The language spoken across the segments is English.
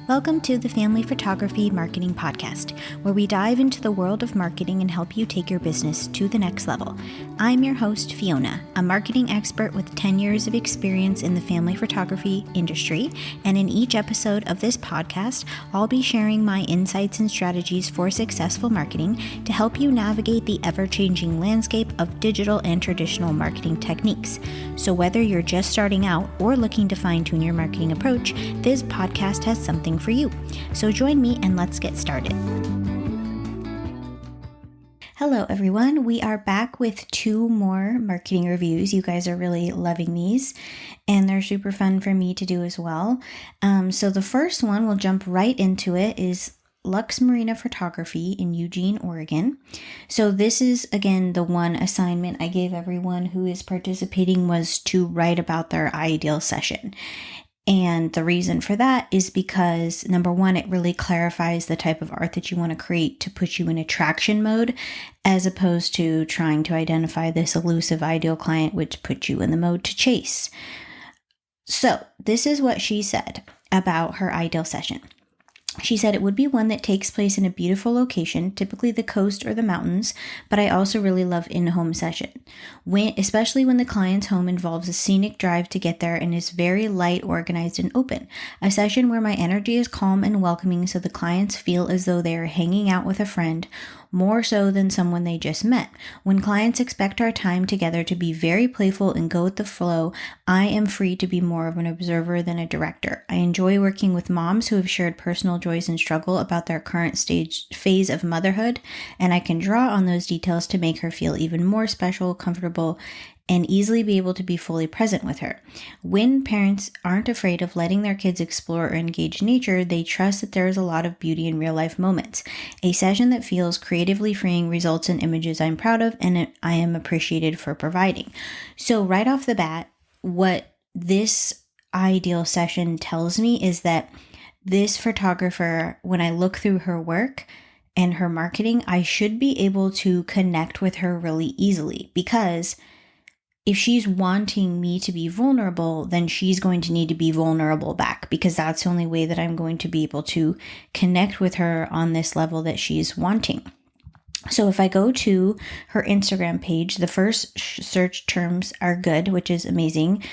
Welcome to the Family Photography Marketing Podcast, where we dive into the world of marketing and help you take your business to the next level. I'm your host, Fiona, a marketing expert with 10 years of experience in the family photography industry, and in each episode of this podcast, I'll be sharing my insights and strategies for successful marketing to help you navigate the ever-changing landscape of digital and traditional marketing techniques. So whether you're just starting out or looking to fine-tune your marketing approach, this podcast has something for you. So join me and let's get started. Hello everyone, we are back with 2 more marketing reviews. You guys are really loving these and they're super fun for me to do as well. So the first one, we'll jump right into it, is Lux Marina Photography in Eugene, Oregon. So this is, again, the one assignment I gave everyone who is participating was to write about their ideal session. And the reason for that is because, number one, it really clarifies the type of art that you want to create to put you in attraction mode, as opposed to trying to identify this elusive ideal client, which puts you in the mode to chase. So this is what she said about her ideal session. She said it would be one that takes place in a beautiful location, typically the coast or the mountains, but I also really love in-home session, especially when the client's home involves a scenic drive to get there and is very light, organized, and open. A session where my energy is calm and welcoming so the clients feel as though they are hanging out with a friend, more so than someone they just met. When clients expect our time together to be very playful and go with the flow, I am free to be more of an observer than a director. I enjoy working with moms who have shared personal joys and struggle about their current phase of motherhood, and I can draw on those details to make her feel even more special, comfortable, and easily be able to be fully present with her. When parents aren't afraid of letting their kids explore or engage nature, they trust that there is a lot of beauty in real life moments. A session that feels creatively freeing results in images I'm proud of and I am appreciated for providing. So right off the bat, what this ideal session tells me is that this photographer, when I look through her work and her marketing, I should be able to connect with her really easily, because if she's wanting me to be vulnerable, then she's going to need to be vulnerable back, because that's the only way that I'm going to be able to connect with her on this level that she's wanting. So if I go to her Instagram page, the first search terms are good, which is amazing.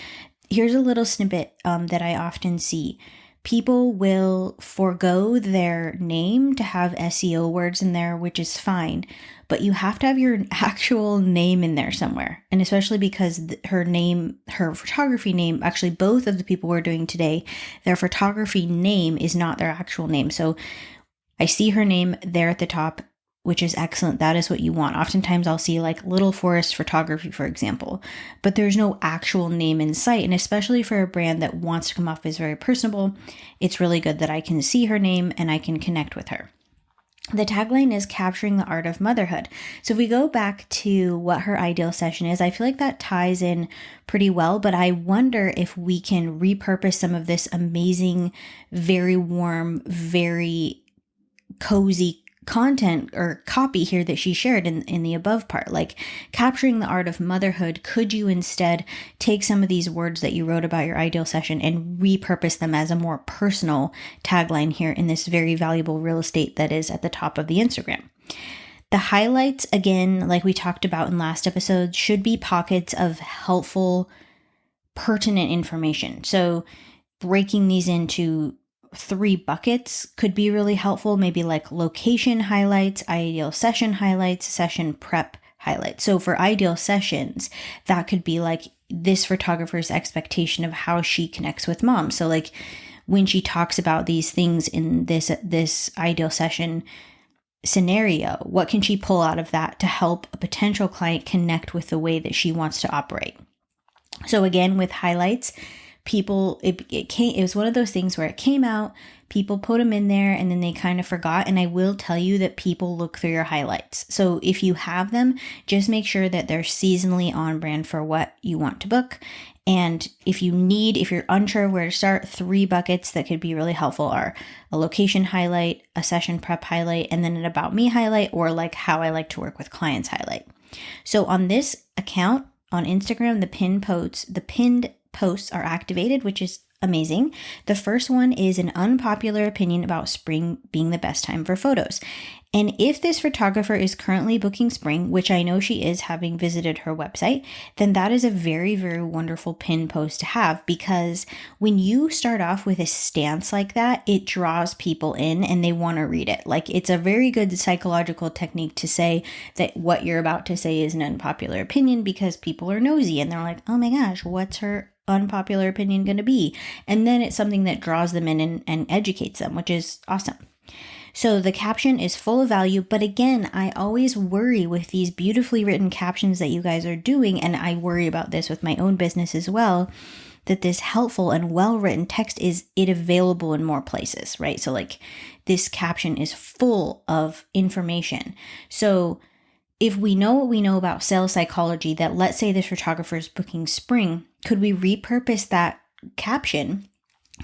Here's a little snippet that I often see. People will forego their name to have SEO words in there, which is fine, but you have to have your actual name in there somewhere. And especially because her photography name, actually both of the people we're doing today, their photography name is not their actual name. So I see her name there at the top, which is excellent. That is what you want. Oftentimes I'll see like Little Forest Photography, for example, but there's no actual name in sight. And especially for a brand that wants to come off as very personable, it's really good that I can see her name and I can connect with her. The tagline is capturing the art of motherhood. So if we go back to what her ideal session is, I feel like that ties in pretty well, but I wonder if we can repurpose some of this amazing, very warm, very cozy content or copy here that she shared in the above part, like capturing the art of motherhood. Could you instead take some of these words that you wrote about your ideal session and repurpose them as a more personal tagline here in this very valuable real estate that is at the top of the Instagram? The highlights, again, like we talked about in last episode, should be pockets of helpful, pertinent information. So breaking these into 3 buckets could be really helpful, maybe like location highlights, ideal session highlights, session prep highlights. So for ideal sessions, that could be like this photographer's expectation of how she connects with moms. So like when she talks about these things in this ideal session scenario, what can she pull out of that to help a potential client connect with the way that she wants to operate? So again, with highlights, it was one of those things where it came out, people put them in there and then they kind of forgot. And I will tell you that people look through your highlights. So if you have them, just make sure that they're seasonally on brand for what you want to book. And if you're unsure where to start, 3 buckets that could be really helpful are a location highlight, a session prep highlight, and then an about me highlight, or like how I like to work with clients highlight. So on this account, on Instagram, the pinned posts are activated, which is amazing. The first one is an unpopular opinion about spring being the best time for photos. And if this photographer is currently booking spring, which I know she is, having visited her website, then that is a very, very wonderful pin post to have, because when you start off with a stance like that, it draws people in and they want to read it. Like, it's a very good psychological technique to say that what you're about to say is an unpopular opinion, because people are nosy and they're like, oh my gosh, what's her unpopular opinion going to be? And then it's something that draws them in and educates them, which is awesome. So the caption is full of value, but again, I always worry with these beautifully written captions that you guys are doing, and I worry about this with my own business as well, that this helpful and well-written text, is it available in more places, right? So like, this caption is full of information. So if we know what we know about sales psychology, that let's say this photographer is booking spring, could we repurpose that caption,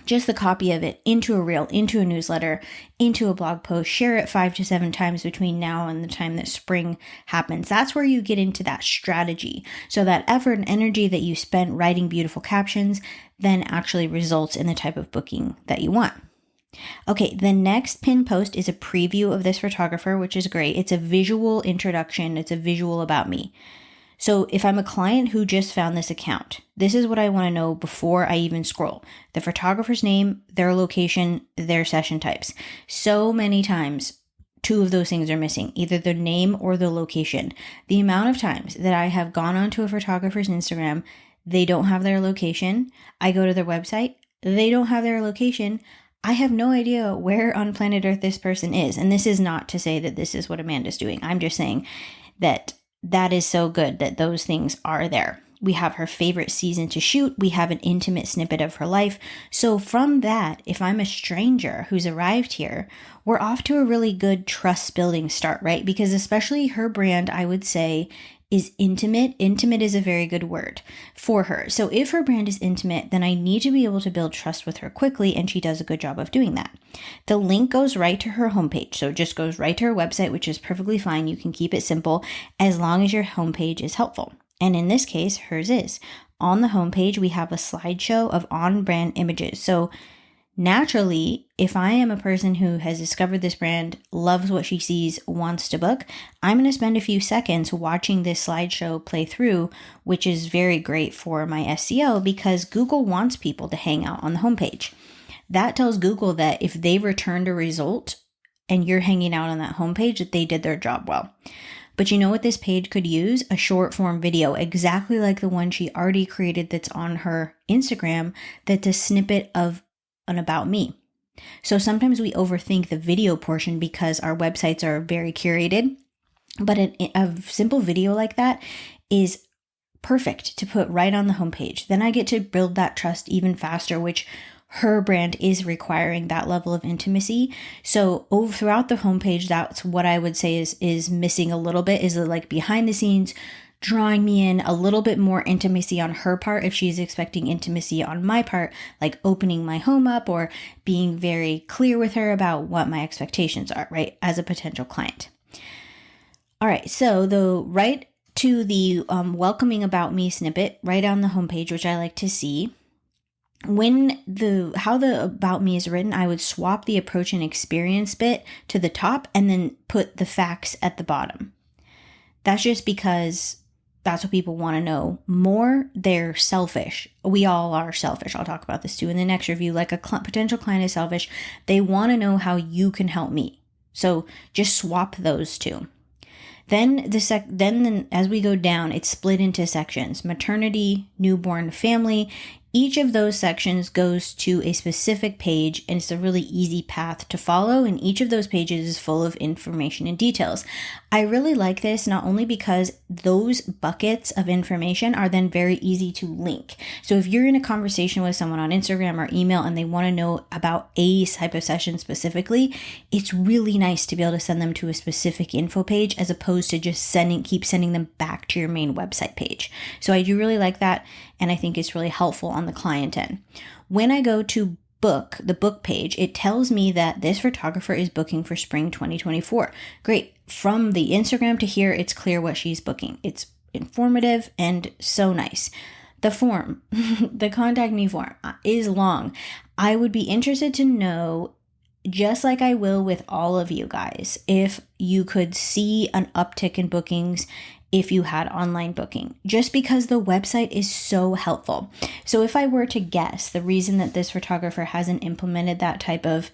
just the copy of it, into a reel, into a newsletter, into a blog post, share it 5 to 7 times between now and the time that spring happens? That's where you get into that strategy. So that effort and energy that you spent writing beautiful captions then actually results in the type of booking that you want. Okay, the next pin post is a preview of this photographer, which is great. It's a visual introduction. It's a visual about me. So if I'm a client who just found this account, this is what I want to know before I even scroll: the photographer's name, their location, their session types. So many times, 2 of those things are missing, either the name or the location. The amount of times that I have gone onto a photographer's Instagram, they don't have their location. I go to their website, they don't have their location. I have no idea where on planet Earth this person is. And this is not to say that this is what Amanda's doing. I'm just saying that is so good that those things are there. We have her favorite season to shoot. We have an intimate snippet of her life. So from that, if I'm a stranger who's arrived here, we're off to a really good trust building start, right? Because especially her brand, I would say, is intimate. Intimate is a very good word for her. So if her brand is intimate, then I need to be able to build trust with her quickly, and she does a good job of doing that. The link goes right to her homepage. So it just goes right to her website, which is perfectly fine. You can keep it simple as long as your homepage is helpful. And in this case, hers is. On the homepage, we have a slideshow of on-brand images. So naturally, if I am a person who has discovered this brand, loves what she sees, wants to book, I'm going to spend a few seconds watching this slideshow play through, which is very great for my SEO, because Google wants people to hang out on the homepage. That tells Google that if they returned a result and you're hanging out on that homepage, that they did their job well. But you know what this page could use? A short form video, exactly like the one she already created that's on her Instagram, that's a snippet of an about me. So sometimes we overthink the video portion because our websites are very curated, but a simple video like that is perfect to put right on the homepage. Then I get to build that trust even faster, which her brand is requiring that level of intimacy. So throughout the homepage, that's what I would say is missing a little bit, is like behind the scenes, drawing me in, a little bit more intimacy on her part if she's expecting intimacy on my part, like opening my home up or being very clear with her about what my expectations are, right, as a potential client. All right, so right to the welcoming about me snippet right on the homepage, which I like to see. How the about me is written, I would swap the approach and experience bit to the top and then put the facts at the bottom. That's just because that's what people want to know more. They're selfish. We all are selfish. I'll talk about this too in the next review. Like a potential client is selfish. They want to know how you can help me. So just swap those two. Then as we go down, it's split into sections: maternity, newborn, family. Each of those sections goes to a specific page, and it's a really easy path to follow, and each of those pages is full of information and details. I really like this not only because those buckets of information are then very easy to link. So if you're in a conversation with someone on Instagram or email and they want to know about a type of session specifically, it's really nice to be able to send them to a specific info page as opposed to just keep sending them back to your main website page. So I do really like that, and I think it's really helpful on the client end. When I go to the book page, it tells me that this photographer is booking for spring 2024. Great. From the Instagram to here, it's clear what she's booking. It's informative and so nice. The form, the contact me form is long. I would be interested to know, just like I will with all of you guys, if you could see an uptick in bookings if you had online booking, just because the website is so helpful. So if I were to guess, the reason that this photographer hasn't implemented that type of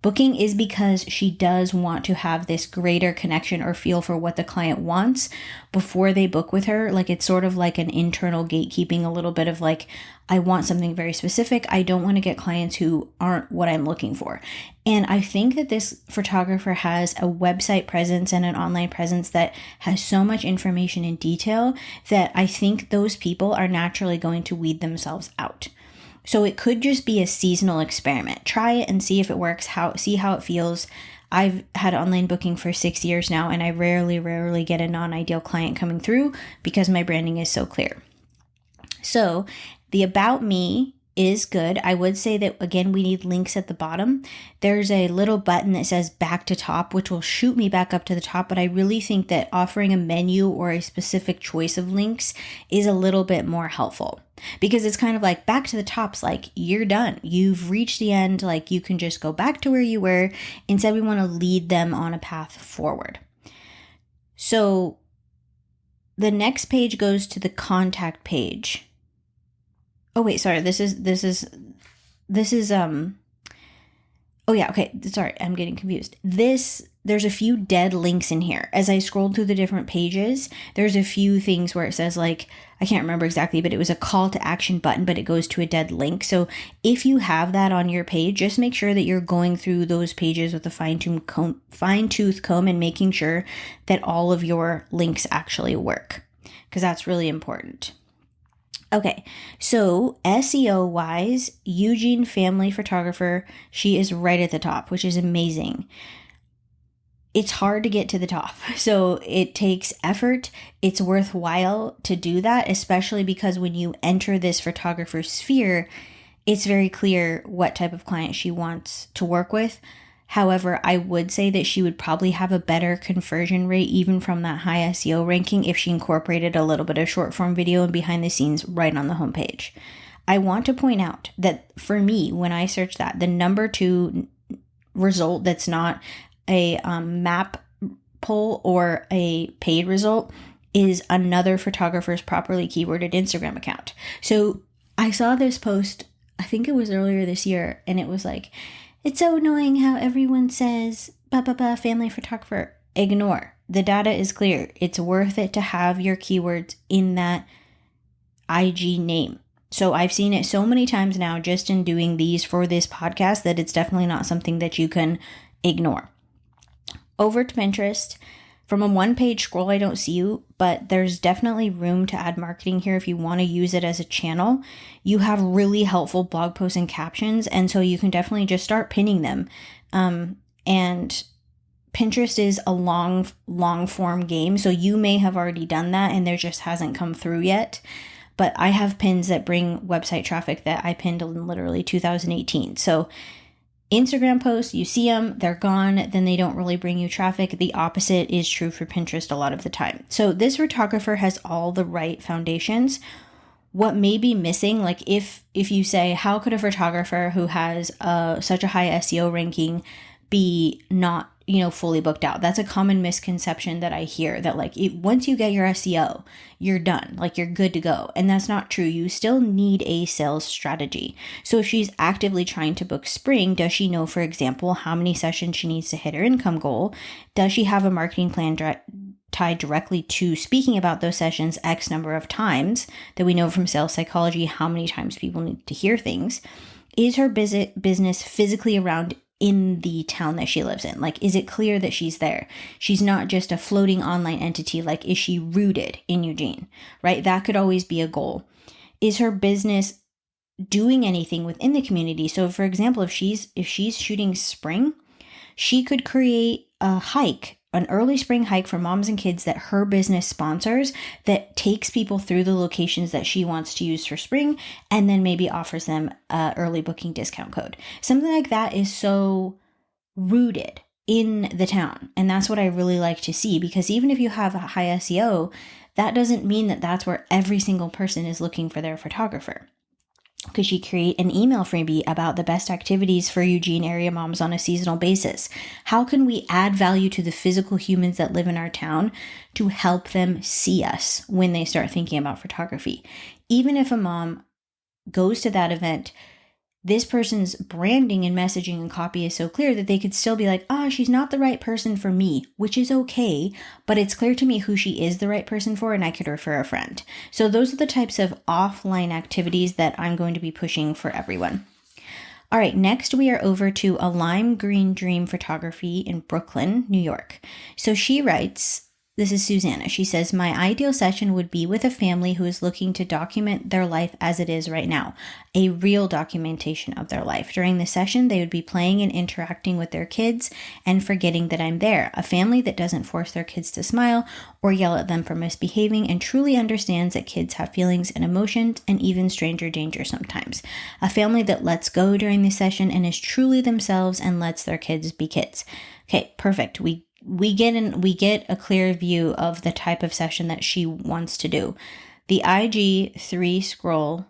booking is because she does want to have this greater connection or feel for what the client wants before they book with her. Like, it's sort of like an internal gatekeeping, a little bit of like, I want something very specific. I don't want to get clients who aren't what I'm looking for. And I think that this photographer has a website presence and an online presence that has so much information in detail that I think those people are naturally going to weed themselves out. So it could just be a seasonal experiment. Try it and see if it works, see how it feels. I've had online booking for 6 years now, and I rarely get a non-ideal client coming through because my branding is so clear. So the About Me is good. I would say that, again, we need links at the bottom. There's a little button that says back to top, which will shoot me back up to the top. But I really think that offering a menu or a specific choice of links is a little bit more helpful, because it's kind of like back to the top's like, you're done. You've reached the end. Like, you can just go back to where you were. Instead, we want to lead them on a path forward. So the next page goes to the contact page. Oh wait, sorry. This is oh yeah, okay. Sorry, I'm getting confused. There's a few dead links in here. As I scrolled through the different pages, there's a few things where it says, like, I can't remember exactly, but it was a call to action button, but it goes to a dead link. So if you have that on your page, just make sure that you're going through those pages with a fine-tooth comb and making sure that all of your links actually work, because that's really important. Okay, so SEO wise, Eugene Family Photographer, she is right at the top, which is amazing. It's hard to get to the top, so it takes effort. It's worthwhile to do that, especially because when you enter this photographer sphere, it's very clear what type of client she wants to work with. However, I would say that she would probably have a better conversion rate even from that high SEO ranking if she incorporated a little bit of short form video and behind the scenes right on the homepage. I want to point out that for me, when I search that, the number 2 result that's not a map pull or a paid result is another photographer's properly keyworded Instagram account. So I saw this post, I think it was earlier this year, and it was like, it's so annoying how everyone says, family photographer. Ignore. The data is clear. It's worth it to have your keywords in that IG name. So I've seen it so many times now just in doing these for this podcast that it's definitely not something that you can ignore. Over to Pinterest. From a one-page scroll, I don't see you, but there's definitely room to add marketing here if you want to use it as a channel. You have really helpful blog posts and captions, and so you can definitely just start pinning them. And Pinterest is a long form game, so you may have already done that and there just hasn't come through yet. But I have pins that bring website traffic that I pinned in literally 2018. So Instagram posts, you see them, they're gone, then they don't really bring you traffic. The opposite is true for Pinterest a lot of the time. So this photographer has all the right foundations. What may be missing, like if you say, how could a photographer who has such a high SEO ranking be not, fully booked out? That's a common misconception that I hear, that like once you get your SEO, you're done, like you're good to go. And that's not true. You still need a sales strategy. So if she's actively trying to book spring, does she know, for example, how many sessions she needs to hit her income goal? Does she have a marketing plan tied directly to speaking about those sessions X number of times, that we know from sales psychology how many times people need to hear things? Is her business physically around in the town that she lives in? Like, is it clear that she's there? She's not just a floating online entity. Like, is she rooted in Eugene, right? That could always be a goal. Is her business doing anything within the community? So for example, if she's shooting spring, she could create a hike, an early spring hike for moms and kids that her business sponsors, that takes people through the locations that she wants to use for spring, and then maybe offers them an early booking discount code. Something like that is so rooted in the town. And that's what I really like to see, because even if you have a high SEO, that doesn't mean that that's where every single person is looking for their photographer. Could she create an email freebie about the best activities for Eugene area moms on a seasonal basis? How can we add value to the physical humans that live in our town to help them see us when they start thinking about photography? Even if a mom goes to that event, this person's branding and messaging and copy is so clear that they could still be like, she's not the right person for me, which is okay, but it's clear to me who she is the right person for, and I could refer a friend. So those are the types of offline activities that I'm going to be pushing for everyone. All right, next we are over to a Lime Green Dream Photography in Brooklyn, New York. So she writes, this is Susanna. She says, my ideal session would be with a family who is looking to document their life as it is right now, a real documentation of their life. During the session, they would be playing and interacting with their kids and forgetting that I'm there. A family that doesn't force their kids to smile or yell at them for misbehaving and truly understands that kids have feelings and emotions and even stranger danger sometimes. A family that lets go during the session and is truly themselves and lets their kids be kids. Okay, perfect. We get a clear view of the type of session that she wants to do. The IG 3 scroll.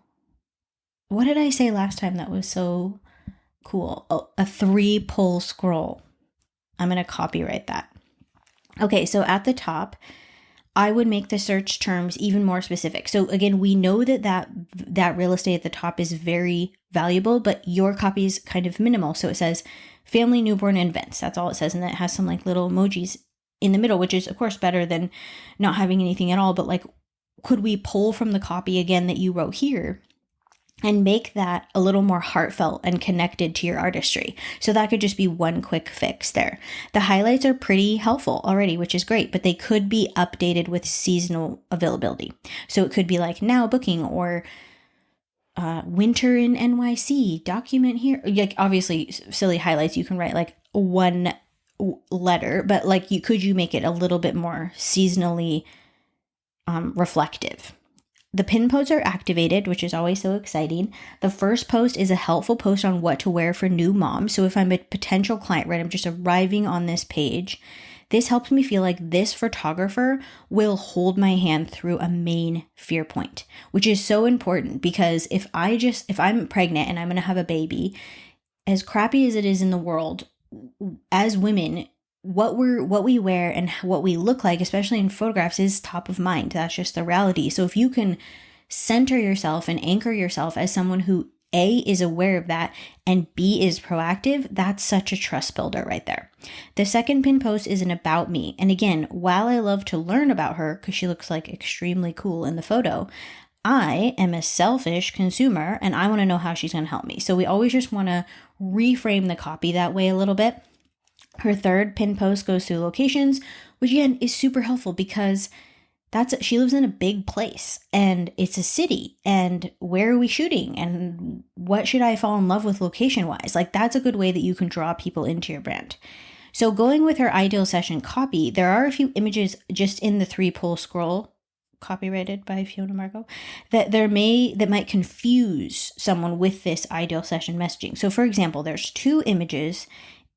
What did I say last time that was so cool? Oh, a 3-pull scroll. I'm going to copyright that. Okay, so at the top, I would make the search terms even more specific. So again, we know that real estate at the top is very valuable, but your copy is kind of minimal. So it says family, newborn, and events. That's all it says. And then it has some like little emojis in the middle, which is of course better than not having anything at all. But like, could we pull from the copy again that you wrote here and make that a little more heartfelt and connected to your artistry? So that could just be one quick fix there. The highlights are pretty helpful already, which is great, but they could be updated with seasonal availability. So it could be like now booking or winter in NYC, document here. Like obviously silly highlights, you can write like one letter, but like you make it a little bit more seasonally reflective. The pin posts are activated, which is always so exciting. The first post is a helpful post on what to wear for new moms. So if I'm a potential client, right, I'm just arriving on this page, this helps me feel like this photographer will hold my hand through a main fear point, which is so important because if I'm pregnant and I'm going to have a baby, as crappy as it is in the world, as women, what we wear and what we look like, especially in photographs, is top of mind. That's just the reality. So if you can center yourself and anchor yourself as someone who A, is aware of that, and B, is proactive, that's such a trust builder right there. The second pin post is an about me. And again, while I love to learn about her because she looks like extremely cool in the photo, I am a selfish consumer and I want to know how she's going to help me. So we always just want to reframe the copy that way a little bit. Her third pin post goes through locations, which again is super helpful because she lives in a big place and it's a city, and where are we shooting and what should I fall in love with location wise? Like that's a good way that you can draw people into your brand. So going with her ideal session copy, there are a few images just in the 3-pull scroll, copyrighted by Fiona Margot, that might confuse someone with this ideal session messaging. So for example, there's 2 images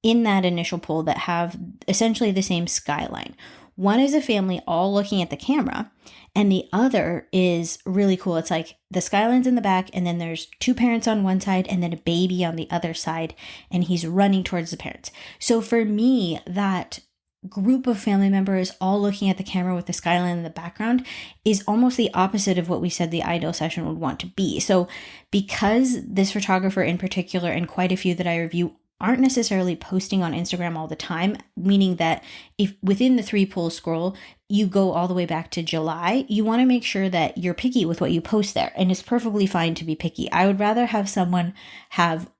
in that initial pull that have essentially the same skyline. One is a family all looking at the camera, and the other is really cool. It's like the skyline's in the back, and then there's 2 parents on one side and then a baby on the other side, and he's running towards the parents. So for me, that group of family members all looking at the camera with the skyline in the background is almost the opposite of what we said the ideal session would want to be. So because this photographer in particular, and quite a few that I review, aren't necessarily posting on Instagram all the time, meaning that if within the 3-pull scroll, you go all the way back to July, you want to make sure that you're picky with what you post there. And it's perfectly fine to be picky. I would rather have someone have,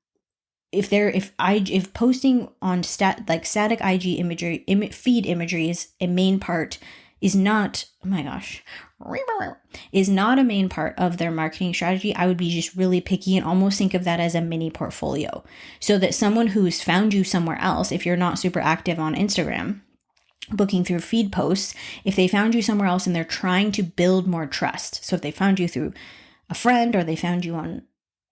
if posting on static IG imagery, feed imagery is a main part, is not, oh my gosh, is not a main part of their marketing strategy, I would be just really picky and almost think of that as a mini portfolio. So that someone who's found you somewhere else, if you're not super active on Instagram, booking through feed posts, if they found you somewhere else and they're trying to build more trust. So if they found you through a friend or they found you on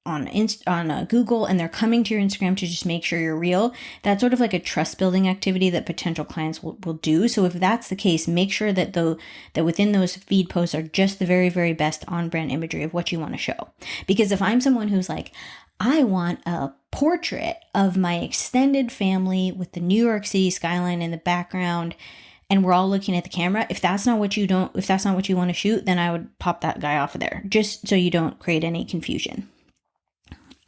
Google, and they're coming to your Instagram to just make sure you're real. That's sort of like a trust building activity that potential clients will do. So if that's the case, make sure that that within those feed posts are just the very, very best on brand imagery of what you want to show. Because if I'm someone who's like, I want a portrait of my extended family with the New York City skyline in the background, and we're all looking at the camera, if that's not what you want to shoot, then I would pop that guy off of there, just so you don't create any confusion.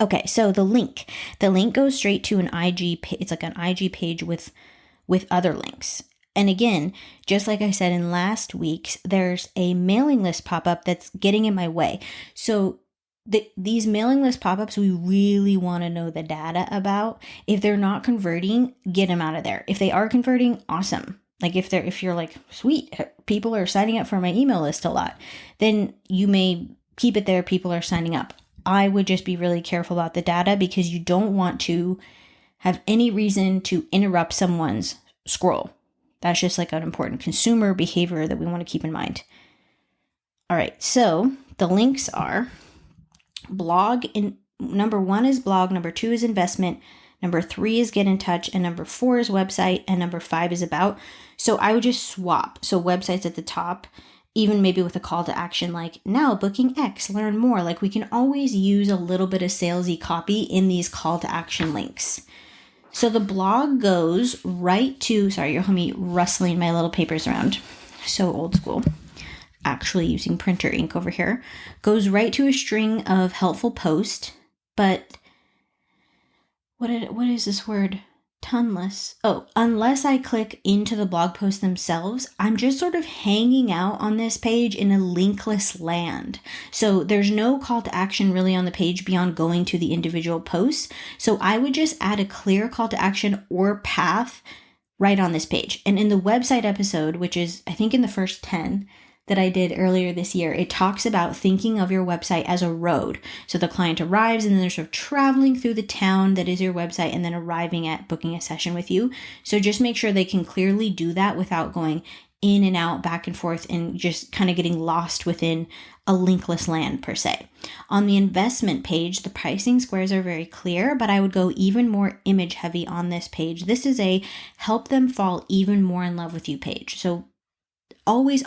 Okay, so the link goes straight to an IG. It's like an IG page with other links. And again, just like I said in last week's, there's a mailing list pop-up that's getting in my way. So these mailing list pop-ups, we really want to know the data about. If they're not converting, get them out of there. If they are converting, awesome. Like if you're like, sweet, people are signing up for my email list a lot, then you may keep it there. People are signing up. I would just be really careful about the data, because you don't want to have any reason to interrupt someone's scroll. That's just like an important consumer behavior that we want to keep in mind. All right, so the links are blog. Number 1 is blog, number 2 is investment, number 3 is get in touch, and number 4 is website, and number 5 is about. So I would just swap. So website's at the top, even maybe with a call to action like, now booking X, learn more. Like, we can always use a little bit of salesy copy in these call to action links. So the blog goes right to, sorry, you'll hear me rustling my little papers around. So old school. Actually using printer ink over here. Goes right to a string of helpful posts, but what is this word? Tunless. Oh, unless I click into the blog post themselves, I'm just sort of hanging out on this page in a linkless land. So there's no call to action really on the page beyond going to the individual posts. So I would just add a clear call to action or path right on this page. And in the website episode, which is I think in the first 10 that I did earlier this year, it talks about thinking of your website as a road. So the client arrives and then they're sort of traveling through the town that is your website and then arriving at booking a session with you. So just make sure they can clearly do that without going in and out, back and forth, and just kind of getting lost within a linkless land per se. On the investment page, the pricing squares are very clear, but I would go even more image heavy on this page. This is a help them fall even more in love with you page. So always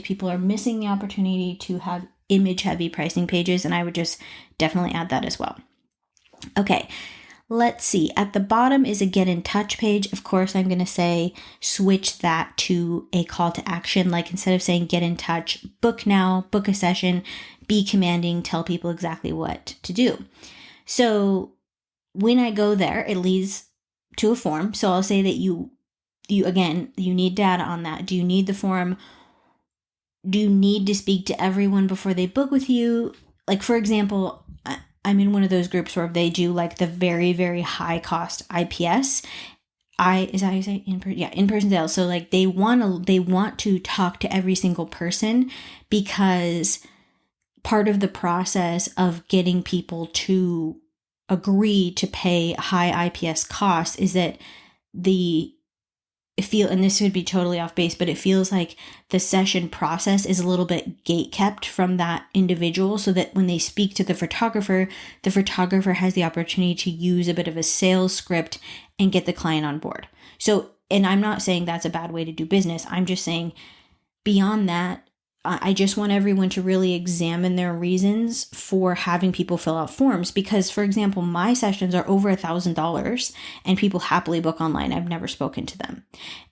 people are missing the opportunity to have image heavy pricing pages, and I would just definitely add that as well. Okay, let's see. At the bottom is a get in touch page. Of course, I'm going to say switch that to a call to action. Like, instead of saying get in touch, book now, book a session, be commanding, tell people exactly what to do. So when I go there, it leads to a form. So I'll say that you need data on that. Do you need the form? Do you need to speak to everyone before they book with you? Like, for example, I'm in one of those groups where they do like the very, very high cost IPS. Is that how you say in-person sales. So like they want to talk to every single person, because part of the process of getting people to agree to pay high IPS costs is that and this would be totally off base, but it feels like the session process is a little bit gate kept from that individual, so that when they speak to the photographer has the opportunity to use a bit of a sales script and get the client on board. So, and I'm not saying that's a bad way to do business. I'm just saying beyond that, I just want everyone to really examine their reasons for having people fill out forms, because, for example, my sessions are over $1,000 and people happily book online. I've never spoken to them.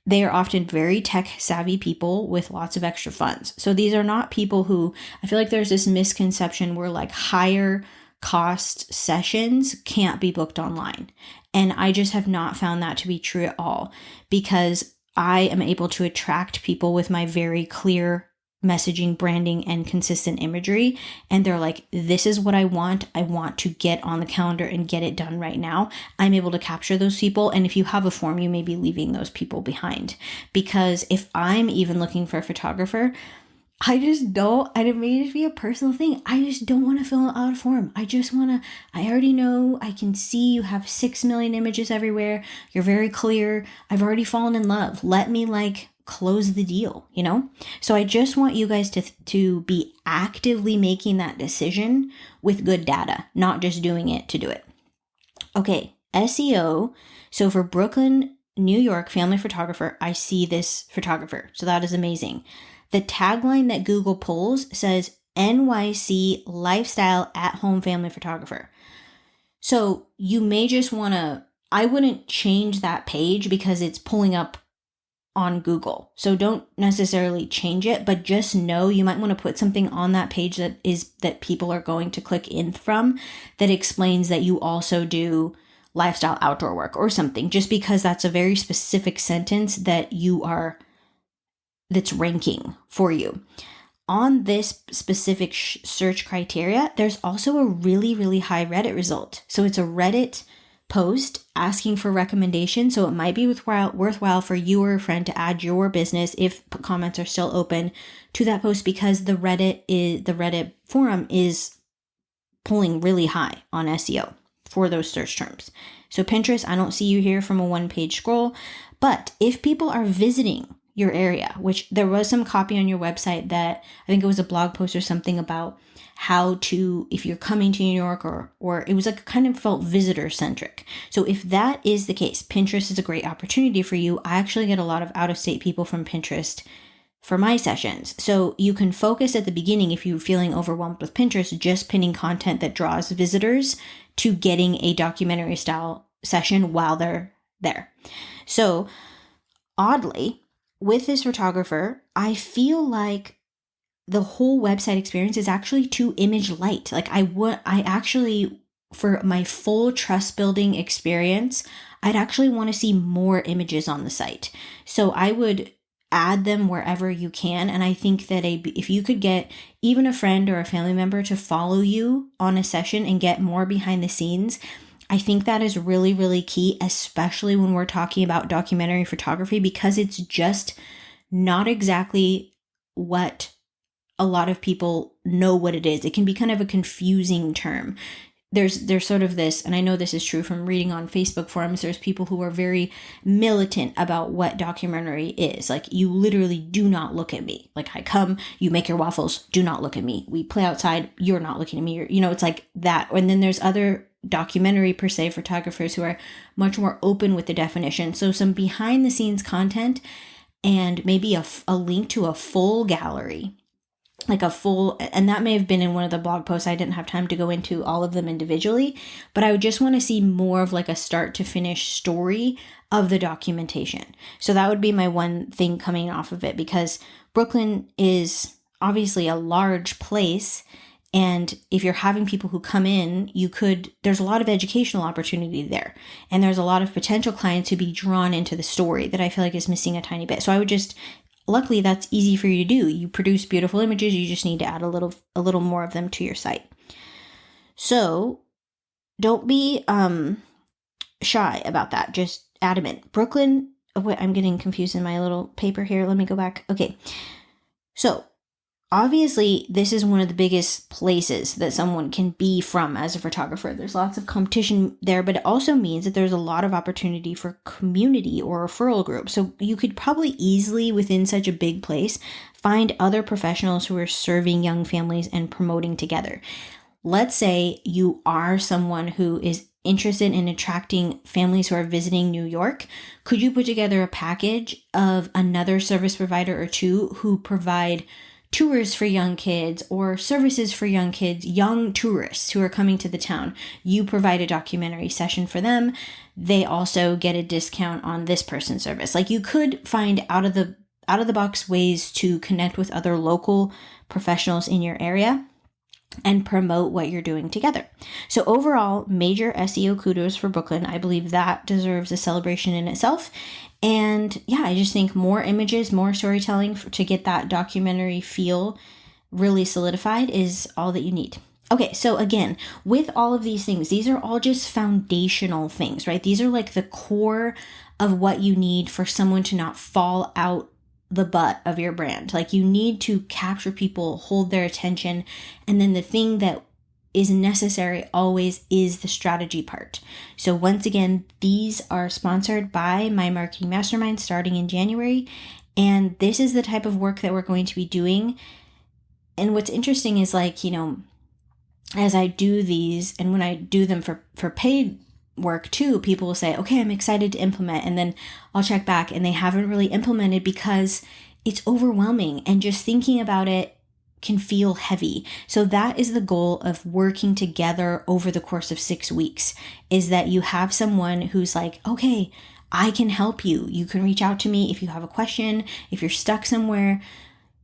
They are often very tech savvy people with lots of extra funds. So these are not people who, I feel like there's this misconception where like higher cost sessions can't be booked online. And I just have not found that to be true at all, because I am able to attract people with my very clear messaging, branding, and consistent imagery. And they're like, this is what I want. I want to get on the calendar and get it done right now. I'm able to capture those people. And if you have a form, you may be leaving those people behind. Because if I'm even looking for a photographer, I just don't, and it may just be a personal thing, I just don't want to fill out a form. I already know, I can see you have 6 million images everywhere. You're very clear. I've already fallen in love. Let me like close the deal, you know? So I just want you guys to be actively making that decision with good data, not just doing it to do it. Okay, SEO. So for Brooklyn, New York family photographer, I see this photographer. So that is amazing. The tagline that Google pulls says NYC lifestyle at home family photographer. So you may just want to, I wouldn't change that page because it's pulling up on Google. So don't necessarily change it, but just know you might want to put something on that page that people are going to click in from that explains that you also do lifestyle outdoor work or something, just because that's a very specific sentence that's ranking for you. On this specific search criteria, there's also a really, really high Reddit result. So it's a Reddit post asking for recommendations. So it might be worthwhile for you or a friend to add your business if comments are still open to that post, because the Reddit forum is pulling really high on SEO for those search terms. So Pinterest, I don't see you here from a one-page scroll, but if people are visiting your area, which there was some copy on your website that I think it was a blog post or something about how to, if you're coming to New York, or it was like kind of felt visitor centric. So if that is the case, Pinterest is a great opportunity for you. I actually get a lot of out-of-state people from Pinterest for my sessions. So you can focus at the beginning, if you're feeling overwhelmed with Pinterest, just pinning content that draws visitors to getting a documentary style session while they're there. So oddly, with this photographer, I feel like the whole website experience is actually too image light. Like I actually, for my full trust building experience, I'd actually want to see more images on the site. So I would add them wherever you can. And I think that if you could get even a friend or a family member to follow you on a session and get more behind the scenes, I think that is really, really key, especially when we're talking about documentary photography, because it's just not exactly what a lot of people know what it is. It can be kind of a confusing term. There's sort of this, and I know this is true from reading on Facebook forums, there's people who are very militant about what documentary is. Like, you literally do not look at me. Like, I come, you make your waffles, do not look at me. We play outside, you're not looking at me. It's like that. And then there's other documentary per se photographers who are much more open with the definition. So some behind the scenes content and maybe a link to a full gallery, and that may have been in one of the blog posts. I didn't have time to go into all of them individually, but I would just want to see more of like a start to finish story of the documentation. So that would be my one thing coming off of it, because Brooklyn is obviously a large place. And if you're having people who come in, there's a lot of educational opportunity there. And there's a lot of potential clients who be drawn into the story that I feel like is missing a tiny bit. So I would luckily that's easy for you to do. You produce beautiful images. You just need to add a little more of them to your site. So don't be shy about that. Just adamant. Brooklyn, wait, I'm getting confused in my little paper here. Let me go back. Okay. So obviously, this is one of the biggest places that someone can be from as a photographer. There's lots of competition there, but it also means that there's a lot of opportunity for community or referral groups. So you could probably easily, within such a big place, find other professionals who are serving young families and promoting together. Let's say you are someone who is interested in attracting families who are visiting New York. Could you put together a package of another service provider or two who provide tours for young kids or services for young kids, young tourists who are coming to the town? You provide a documentary session for them. They also get a discount on this person's service. Like, you could find out of the box ways to connect with other local professionals in your area and promote what you're doing together. So overall, major SEO kudos for Brooklyn. I believe that deserves a celebration in itself. And yeah, I just think more images, more storytelling to get that documentary feel really solidified is all that you need. Okay, so again, with all of these things, these are all just foundational things, right? These are like the core of what you need for someone to not fall out the butt of your brand. Like, you need to capture people, hold their attention, and then the thing that is necessary always is the strategy part. So once again, these are sponsored by my marketing mastermind starting in January. And this is the type of work that we're going to be doing. And what's interesting is like, as I do these, and when I do them for paid work too, people will say, okay, I'm excited to implement. And then I'll check back and they haven't really implemented because it's overwhelming. And just thinking about it can feel heavy. So that is the goal of working together over the course of 6 weeks, is that you have someone who's like, okay, I can help you. You can reach out to me if you have a question, if you're stuck somewhere.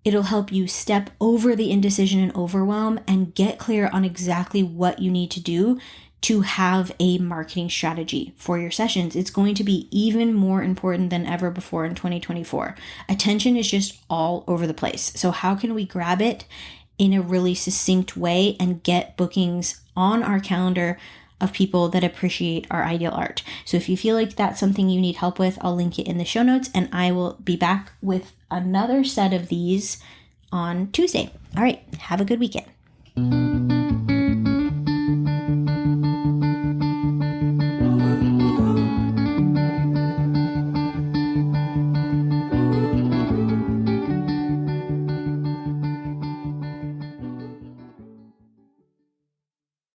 It'll help you step over the indecision and overwhelm and get clear on exactly what you need to do to have a marketing strategy for your sessions. It's going to be even more important than ever before in 2024. Attention is just all over the place. So how can we grab it in a really succinct way and get bookings on our calendar of people that appreciate our ideal art? So if you feel like that's something you need help with, I'll link it in the show notes, and I will be back with another set of these on Tuesday. All right, have a good weekend.